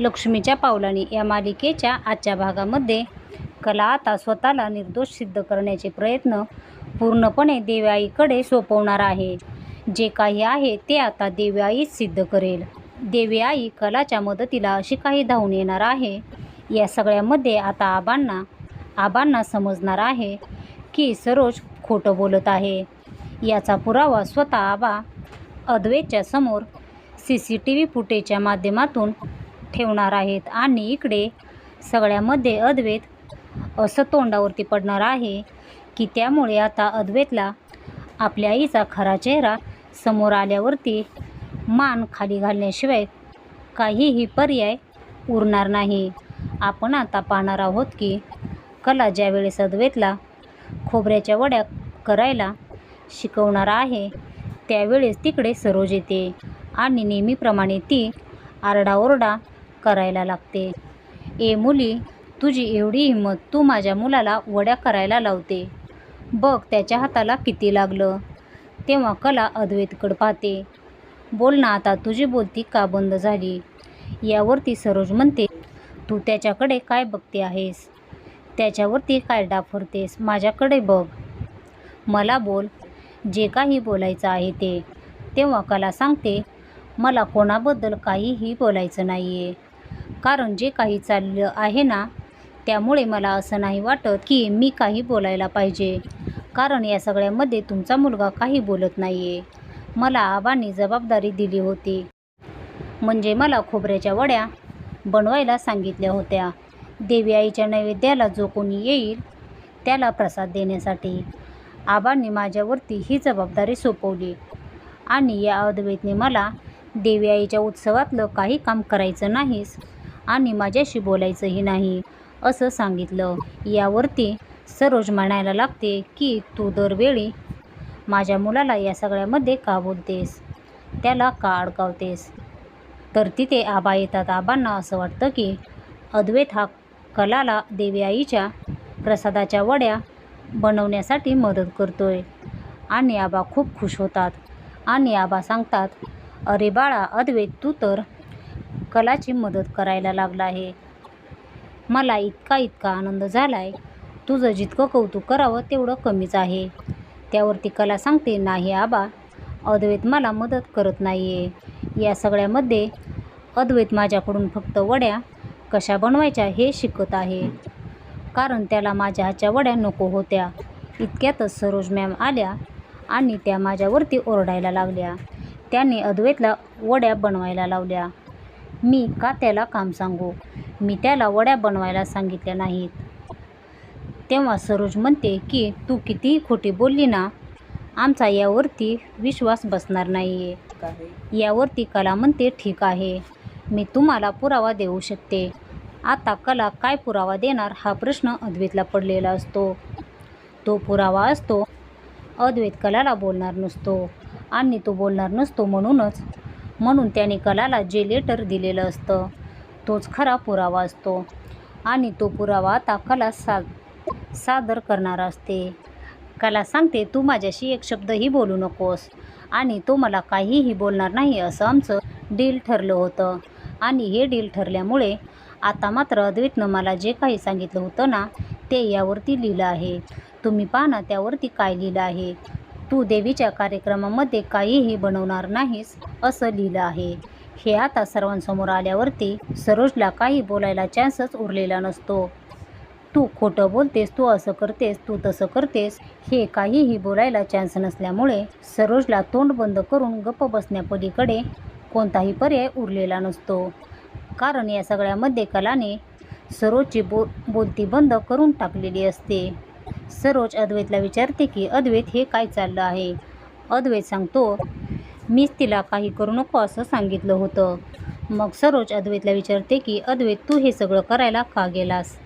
लक्ष्मीच्या पावलांनी या मालिकेच्या आजच्या भागामध्ये कला आता स्वतःला निर्दोष सिद्ध करण्याचे प्रयत्न पूर्णपणे देवयाईकडे सोपवणार आहे. जे काही आहे ते आता देवयाईच सिद्ध करेल. देवयाई कलाच्या मदतीला अशी काही धावून येणार आहे. या सगळ्यामध्ये आता आबांना समजणार आहे की सरोज खोटं बोलत आहे. याचा पुरावा स्वतः आबा अद्वैतच्या समोर CCTV फुटेजच्या माध्यमातून ठेवणार आहेत आणि इकडे सगळ्यामध्ये अद्वैत असं तोंडावरती पडणार आहे की त्यामुळे आता अद्वैतला आपल्या आईचा खरा चेहरा समोर आल्यावरती मान खाली घालण्याशिवाय काहीही पर्याय उरणार नाही. आपण आता पाहणार आहोत की कला ज्यावेळेस अद्वैतला खोबऱ्याच्या वड्या करायला शिकवणार आहे त्यावेळेस तिकडे सरोज येते आणि नेहमीप्रमाणे ती आरडाओरडा करायला लागते. ए मुली, तुझी एवढी हिंमत, तू माझ्या मुलाला वड्या करायला लावते. बघ त्याच्या हाताला किती लागलं. तेव्हा कला अद्वैतकडे पाहते. बोल ना आता, तुझी बोलती का बंद झाली? यावरती सरोज म्हणते, तू त्याच्याकडे काय बघते आहेस? त्याच्यावरती काय डाफरतेस? माझ्याकडे बघ, मला बोल, जे काही बोलायचं आहे ते. तेव्हा कला सांगते, मला कोणाबद्दल काहीही बोलायचं नाही आहे. कारण जे काही चाललं आहे ना त्यामुळे मला असं नाही वाटत की मी काही बोलायला पाहिजे. कारण या सगळ्यामध्ये तुमचा मुलगा काही बोलत नाही आहे. मला आबांनी जबाबदारी दिली होती. म्हणजे मला खोबऱ्याच्या वड्या बनवायला सांगितल्या होत्या. देवयाईच्या नैवेद्याला जो कोणी येईल त्याला प्रसाद देण्यासाठी. आबांनी माझ्यावरती ही जबाबदारी सोपवली आणि या अद्वैतने मला देवयाईच्या उत्सवातलं काही काम करायचं नाहीस आणि माझ्याशी बोलायचंही नाही असं सांगितलं. यावरती सरोज म्हणायला लागते की तू दरवेळी माझ्या मुलाला या सगळ्यामध्ये का बोलतेस, त्याला का अडकावतेस? तर तिथे आबा येतात. आबांना असं वाटतं की अद्वैत हा कलाला देवयाईच्या प्रसादाच्या वड्या बनवण्यासाठी मदत करतोय आणि आबा खूप खुश होतात आणि आबा सांगतात, अरे बाळा अद्वैत, तू तर कलाची मदत करायला लागला आहे. मला इतका आनंद झालाय. तुझं जितकं कौतुक करावं तेवढं कमीच आहे. त्यावरती कला सांगते, नाही आबा, अद्वैत मला मदत करत नाही आहे. या सगळ्यामध्ये अद्वैत माझ्याकडून फक्त वड्या कशा बनवायच्या हे शिकत आहे. कारण त्याला माझ्या हातच्या वड्या नको होत्या. इतक्यातच सरोज मॅम आल्या आणि त्या माझ्यावरती ओरडायला लागल्या. त्याने अद्वैतला वड्या बनवायला लावल्या. मी का त्याला काम सांगू? मी त्याला वड्या बनवायला सांगितल्या नाहीत. तेव्हा सरोज म्हणते की तू कितीही खोटी बोलली ना, आमचा यावरती विश्वास बसणार नाही आहे. यावरती कला म्हणते, ठीक आहे, मी तुम्हाला पुरावा देऊ शकते. आता कला काय पुरावा देणार हा प्रश्न अद्वैतला पडलेला असतो. तो पुरावा असतो अद्वैत कलाला बोलणार नसतो आणि तो बोलणार नसतो म्हणून त्याने कलाला जे लेटर दिलेलं असतं तोच खरा पुरावा असतो आणि तो पुरावा आता कला सादर करणार असते. कला सांगते, तू माझ्याशी एक शब्दही बोलू नकोस आणि तो मला काहीही बोलणार नाही असं आमचं डील ठरलं होतं आणि हे डील ठरल्यामुळे आता मात्र अद्वैतनं मला जे काही सांगितलं होतं ना ते यावरती लिहिलं आहे. तुम्ही पहा ना त्यावरती काय लिहिलं आहे. तू देवीच्या कार्यक्रमामध्ये काहीही बनवणार नाहीस असं लिहिलं आहे. हे आता सर्वांसमोर आल्यावरती सरोजला काही बोलायला चान्सच उरलेला नसतो. तू खोटं बोलतेस, तू असं करतेस, तू तसं करतेस, हे काहीही बोलायला चान्स नसल्यामुळे सरोजला तोंड बंद करून गप्प बसण्यापलीकडे कोणताही पर्याय उरलेला नसतो. कारण या सगळ्यामध्ये कलाने सरोजची बोलती बंद करून टाकलेली असते. सरोज अद्वैतला विचारते की अद्वैत, हे काय चाललं आहे? अद्वैत सांगतो, मीच तिला काही करू नको असं सांगितलं होतं. मग सरोज अद्वैतला विचारते की अद्वैत, तू हे सगळं करायला का गेलास?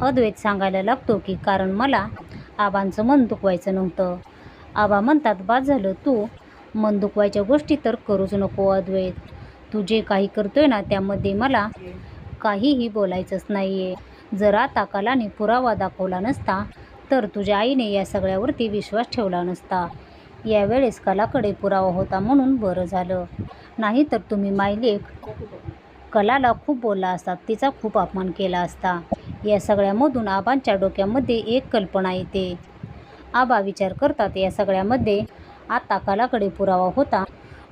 अद्वैत सांगायला लागतो की कारण मला आबांचं मन दुखवायचं नव्हतं. आबा म्हणतात, बाद झालं, तू मन दुखवायच्या गोष्टी तर करूच नको अद्वैत. तू जे काही करतोय ना त्यामध्ये मला काहीही बोलायचंच नाही आहे. जर आता कलाने पुरावा दाखवला नसता तर तुझ्या आईने या सगळ्यावरती विश्वास ठेवला नसता. यावेळेस कलाकडे पुरावा होता म्हणून बरं झालं, नाही तर तुम्ही मायलेक कलाला खूप बोलला असता, तिचा खूप अपमान केला असता. या सगळ्यामधून आबांच्या डोक्यामध्ये एक कल्पना येते. आबा विचार करतात, या सगळ्यामध्ये आता कलाकडे पुरावा होता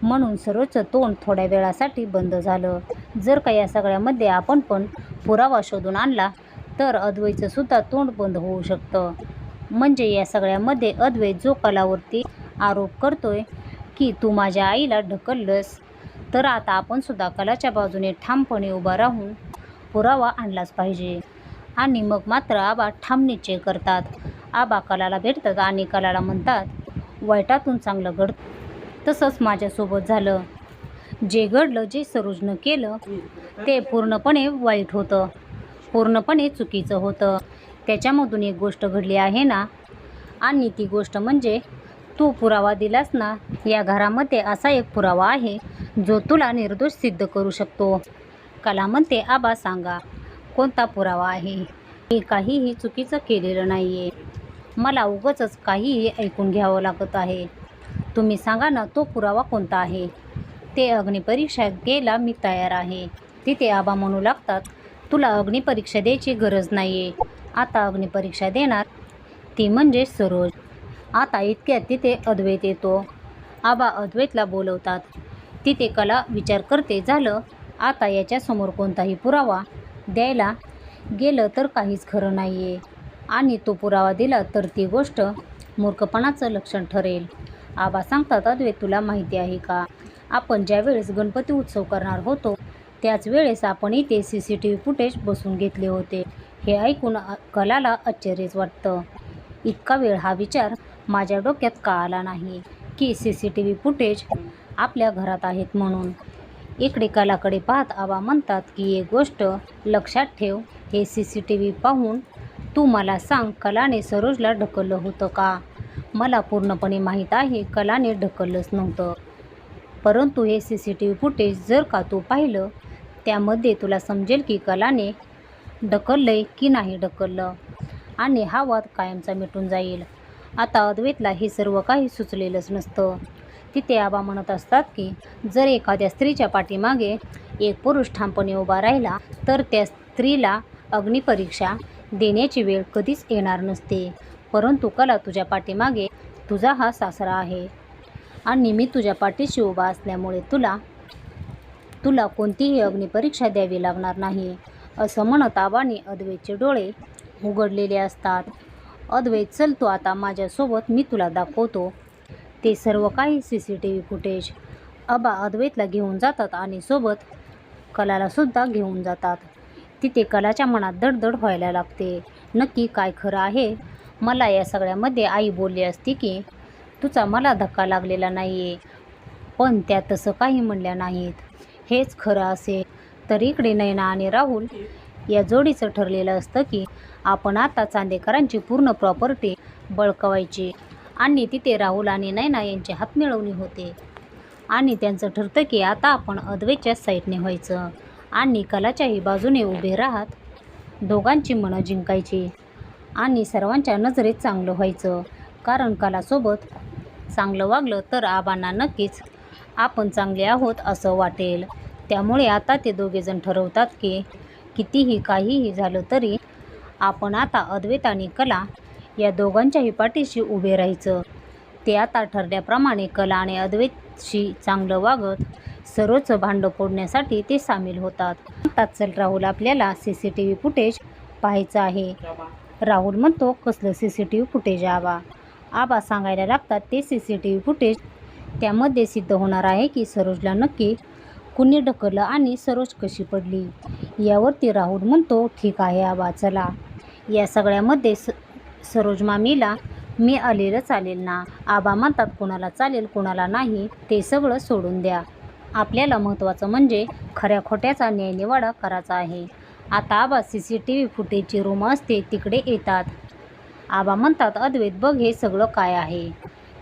म्हणून सरोजचं तोंड थोड्या वेळासाठी बंद झालं. जर का या सगळ्यामध्ये आपण पण पुरावा शोधून आणला तर अद्वैतचं सुद्धा तोंड बंद होऊ शकतं. म्हणजे या सगळ्यामध्ये अद्वैत जो कलावरती आरोप करतोय की तू माझ्या आईला ढकललंस, तर आता आपण सुद्धा कलाच्या बाजूने ठामपणे उभा राहून पुरावा आणलाच पाहिजे. आणि मग मात्र आबा ठाम निश्चय करतात. आबा कलाला भेटतात आणि कलाला म्हणतात, वाईटातून चांगलं घडतं. तसंच माझ्यासोबत झालं. जे घडलं, जे सरोजनं केलं ते पूर्णपणे वाईट होतं, पूर्णपणे चुकीचं होतं. त्याच्यामधून एक गोष्ट घडली आहे ना, आणि ती गोष्ट म्हणजे तू पुरावा दिलास ना. या घरामध्ये असा एक पुरावा आहे जो तुला निर्दोष सिद्ध करू शकतो. कला म्हणते, आबा सांगा कोणता पुरावा आहे? मी काहीही चुकीचं केलेलं नाही आहे. मला उगाचच काहीही ऐकून घ्यावं लागत आहे. तुम्ही सांगा ना, तो पुरावा कोणता आहे? ते अग्निपरीक्षा द्यायला मी तयार आहे. तिथे आबा म्हणू लागतात, तुला अग्निपरीक्षा द्यायची गरज नाही आहे. आता अग्निपरीक्षा देणार ती म्हणजे सरोज. आता इतक्यात तिथे अद्वैत येतो. आबा अद्वैतला बोलवतात. तिथे कला विचार करते, झालं आता याच्यासमोर कोणताही पुरावा द्यायला गेलं तर काहीच खरं नाही आहे, आणि तो पुरावा दिला तर ती गोष्ट मूर्खपणाचं लक्षण ठरेल. आबा सांगतात, अद्वैत तुला माहिती आहे का, आपण ज्या वेळेस गणपती उत्सव करणार होतो त्याच वेळेस आपण इथे CCTV फुटेज बसवून घेतले होते. हे ऐकून कलाला आश्चर्यच वाटतं. इतका वेळ हा विचार माझ्या डोक्यात का आला नाही की CCTV फुटेज आपल्या घरात आहेत म्हणून. इकडे कलाकडे पाहत आबा म्हणतात की एक गोष्ट लक्षात ठेव, हे CCTV पाहून तू मला सांग, कलाने सरोजला ढकललं होतं का? मला पूर्णपणे माहीत आहे कलाने ढकललंच नव्हतं, परंतु हे CCTV फुटेज जर का तू पाहिलं त्यामध्ये तुला समजेल की कलाने ढकललंय की नाही ढकललं, आणि हा वाद कायमचा मिटून जाईल. आता अद्वैतला हे सर्व काही सुचलेलंच नसतं. तिथे आबा म्हणत असतात की जर एखाद्या स्त्रीच्या पाठीमागे एक पुरुष ठामपणे उभा राहिला तर त्या स्त्रीला अग्निपरीक्षा देण्याची वेळ कधीच येणार नसते. परंतु कला, तुझ्या पाठीमागे तुझा हा सासरा आहे आणि मी तुझ्या पाठीशी उभा असल्यामुळे तुला कोणतीही अग्निपरीक्षा द्यावी लागणार नाही. असं म्हणत आबाने अद्वैतचे डोळे उघडलेले असतात. अद्वैत, चल तू आता माझ्यासोबत, मी तुला दाखवतो ते सर्व काही CCTV फुटेज. आबा अद्वैतला घेऊन जातात आणि सोबत कलाला सुद्धा घेऊन जातात. तिथे कलाच्या मनात दडदड व्हायला लागते. नक्की काय खरं आहे? मला या सगळ्यामध्ये आई बोलली असती की तुझा मला धक्का लागलेला नाही आहे, पण त्या तसं काही म्हणल्या नाहीत. हेच खरं असेल तर इकडे नयना आणि राहुल या जोडीचं ठरलेलं असतं की आपण आता चांदेकरांची पूर्ण प्रॉपर्टी बळकावायची, आणि तिथे राहुल आणि नयना यांची हातमिळवणी होते आणि त्यांचं ठरतं की आता आपण अद्वैतच्या साईडने व्हायचं आणि कलाच्याही बाजूने उभे राहत दोघांची मनं जिंकायची आणि सर्वांच्या नजरेत चांगलं व्हायचं. कारण कलासोबत चांगलं वागलं तर आबांना नक्कीच आपण चांगले आहोत असं वाटेल. त्यामुळे आता ते दोघेजण ठरवतात की कितीही काहीही झालं तरी आपण आता अद्वैत आणि कला या दोघांच्याही पाठीशी उभे राहायचं. ते आता ठरल्याप्रमाणे कला आणि अद्वैतशी चांगलं वागत सरोजचं भांडं फोडण्यासाठी ते सामील होतात. चल राहुल, आपल्याला CCTV फुटेज पाहायचं आहे. राहुल म्हणतो, कसलं CCTV फुटेज आबा? आबा सांगायला लागतात, ते CCTV फुटेज त्यामध्ये सिद्ध होणार आहे की सरोजला नक्की कुणी ढकललं आणि सरोज कशी पडली. यावरती राहुल म्हणतो, ठीक आहे आबा, चला. या सगळ्यामध्ये सरोज मामीला मी आलेलं चालेल ना? आबा म्हणतात, कोणाला चालेल कोणाला नाही ते सगळं सोडून द्या. आपल्याला महत्त्वाचं म्हणजे खऱ्या खोट्याचा न्यायनिवाडा करायचा आहे. आता आबा CCTV फुटेजची रूम असते तिकडे येतात. आबा म्हणतात, अद्वैत बघ हे सगळं काय आहे.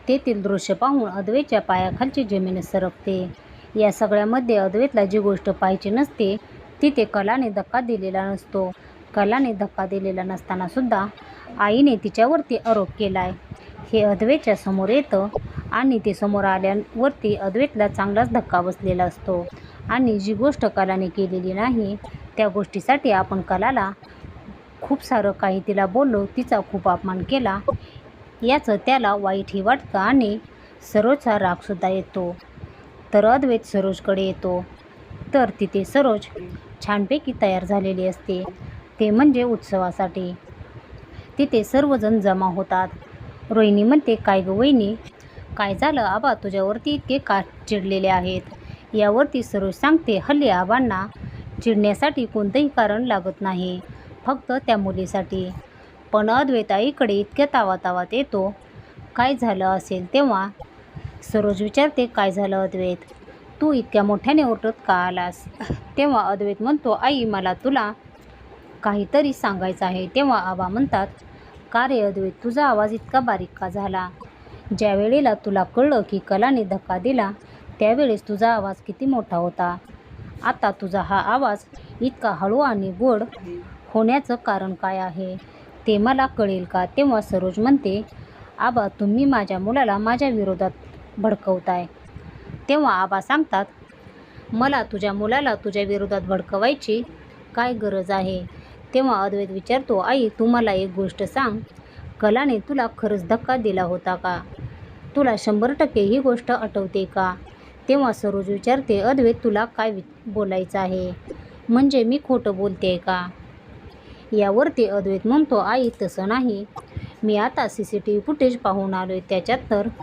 तेथील दृश्य पाहून अद्वैतच्या पायाखालची जमीन सरकते. या सगळ्यामध्ये अद्वैतला जी गोष्ट पाहायची नसते तिथे कलाने धक्का दिलेला नसतो. कलाने धक्का दिलेला नसताना सुद्धा आईने तिच्यावरती आरोप केलाय हे अद्वैतच्या समोर येतं आणि ते समोर आल्यावरती अद्वैतला चांगलाच धक्का बसलेला असतो. आणि जी गोष्ट कलाने केलेली नाही त्या गोष्टीसाठी आपण कलाला खूप सारं काही तिला बोललो, तिचा खूप अपमान केला, याचं त्याला वाईटही वाटतं आणि सरोजचा रागसुद्धा येतो. तर अद्वैत सरोजकडे येतो. तर तिथे सरोज छानपैकी तयार झालेली असते, ते म्हणजे उत्सवासाठी. तिथे सर्वजण जमा होतात. रोहिणी म्हणते, काय गं वहिनी, काय झालं? आबा तुझ्यावरती इतके का चिडलेले आहेत? यावरती सरोज सांगते, हल्ली आबांना चिडण्यासाठी कोणतंही कारण लागत नाही, फक्त त्या मुलीसाठी. पण अद्वैत आईकडे इतक्या तावातावात येतो. काय झालं असेल? तेव्हा सरोज विचारते, काय झालं अद्वैत? तू इतक्या मोठ्याने ओरडत का आलास? तेव्हा अद्वैत म्हणतो, आई मला तुला काहीतरी सांगायचं आहे. तेव्हा आबा म्हणतात, का रे अद्वैत, तुझा आवाज इतका बारीक का झाला? ज्या वेळेला तुला कळलं की कलाने धक्का दिला त्यावेळेस तुझा आवाज किती मोठा होता. आता तुझा हा आवाज इतका हळू आणि गोड होण्याचं कारण काय आहे ते मला कळेल का? तेव्हा सरोज म्हणते, आबा तुम्ही माझ्या मुलाला माझ्या विरोधात भडकवताय. तेव्हा आबा सांगतात, मला तुझ्या मुलाला तुझ्या विरोधात भडकवायची काय गरज आहे? तेव्हा अद्वैत विचारतो, आई तू मला एक गोष्ट सांग, कलाने तुला खरंच धक्का दिला होता का? तुला 100% ही गोष्ट आठवते का? तेव्हा सरोज विचारते, अद्वैत तुला काय बोलायचं आहे? म्हणजे मी खोटं बोलते का? यावरती अद्वैत म्हणतो, आई तसं नाही, मी आता CCTV फुटेज पाहून आलोय, त्याच्यात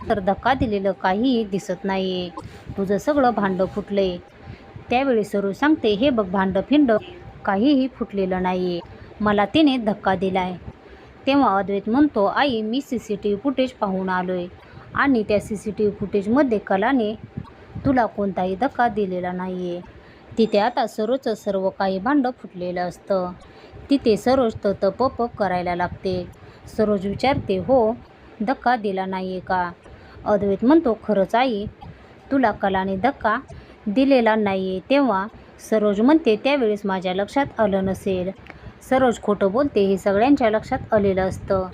तर धक्का दिलेलं काहीही दिसत नाहीये, तुझं सगळं भांडं फुटलंय. त्यावेळी सरोज सांगते, हे बघ भांडं फिंड काहीही फुटलेलं नाहीये, मला तिने धक्का दिलाय. तेव्हा अद्वैत म्हणतो, आई मी CCTV फुटेज पाहून आलोय आणि त्या CCTV फुटेजमध्ये कलाने तुला कोणताही धक्का दिलेला नाहीये. तिथे आता सरोजचं सर्व काही भांडं फुटलेलं असतं. तिथे सरोज तप करायला लागते. सरोज विचारते, हो धक्का दिला नाहीये का? अद्वैत म्हणतो, खरंच आई तुला कलाने धक्का दिलेला नाहीये. तेव्हा सरोज म्हणते, त्यावेळेस माझ्या लक्षात आलं नसेल. सरोज खोटं बोलते हे सगळ्यांच्या लक्षात आलेलं असतं.